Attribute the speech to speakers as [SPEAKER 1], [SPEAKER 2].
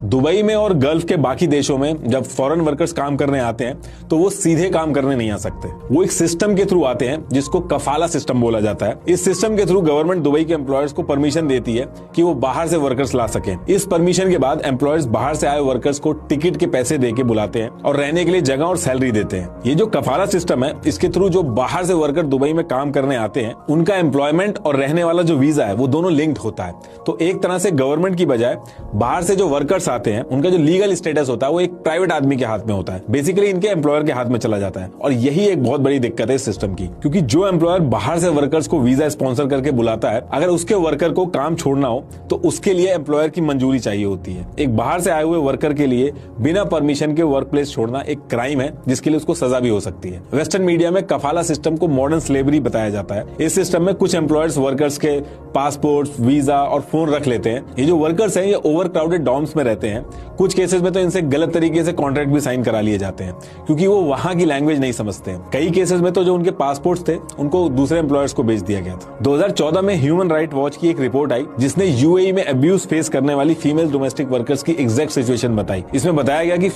[SPEAKER 1] Dubai में और gulf के बाकी देशों में जब फॉरेन वर्कर्स काम करने आते हैं तो वो सीधे काम करने नहीं आ सकते। वो एक सिस्टम के थ्रू आते हैं जिसको कफाला सिस्टम बोला जाता है। इस सिस्टम के थ्रू गवर्नमेंट दुबई के एम्प्लॉयर्स को परमिशन देती है कि वो बाहर से वर्कर्स ला सकें। इस परमिशन के बाद एम्प्लॉयर्स बाहर से आए वर्कर्स को टिकट के पैसे दे के बुलाते हैं और रहने के लिए जगह और सैलरी देते हैं। ये जो कफाला सिस्टम है, इसके थ्रू जो बाहर से वर्कर दुबई में काम करने आते हैं उनका एम्प्लॉयमेंट और रहने वाला जो वीजा है वो दोनों लिंक्ड होता है। तो एक तरह से गवर्नमेंट की बजाय बाहर से जो वर्कर्स आते हैं उनका जो लीगल स्टेटस होता है वो एक प्राइवेट आदमी के हाथ में होता है, बेसिकली इनके एम्प्लॉयर के हाथ में चला जाता है। और यही एक बहुत बड़ी दिक्कत है इस सिस्टम की, क्योंकि जो एम्प्लॉयर बाहर से वर्कर्स को वीजा स्पॉन्सर करके बुलाता है, अगर उसके वर्कर को काम छोड़ना हो तो उसके लिए एम्प्लॉयर की मंजूरी चाहिए होती है। एक बाहर से आए हुए वर्कर के लिए बिना परमिशन के वर्क प्लेस छोड़ना एक क्राइम है जिसके लिए उसको सजा भी हो सकती है। वेस्टर्न मीडिया में कफाला सिस्टम को मॉडर्न स्लेवरी बताया जाता है। इस सिस्टम में कुछ एम्प्लॉयर्स वर्कर्स के पासपोर्ट, वीजा और फोन रख लेते हैं। ये जो वर्कर्स हैं ये ओवर क्राउडेड डॉर्म्स में रहते हैं। कुछ केसेस में तो इनसे गलत तरीके से कॉन्ट्रैक्ट भी साइन करा लिए जाते हैं क्योंकि वो वहां की लैंग्वेज नहीं समझते हैं। कई केसेस में तो जो उनके पासपोर्ट्स थे उनको दूसरे एम्प्लॉयर्स को बेच दिया गया था। 2014 में ह्यूमन राइट वॉच की एक रिपोर्ट आई जिसने यूएई में अब्यूज फेस करने वाली फीमेल डोमेस्टिक वर्कर्स की एग्जैक्ट सिचुएशन बताई। इसमें बताया गया कि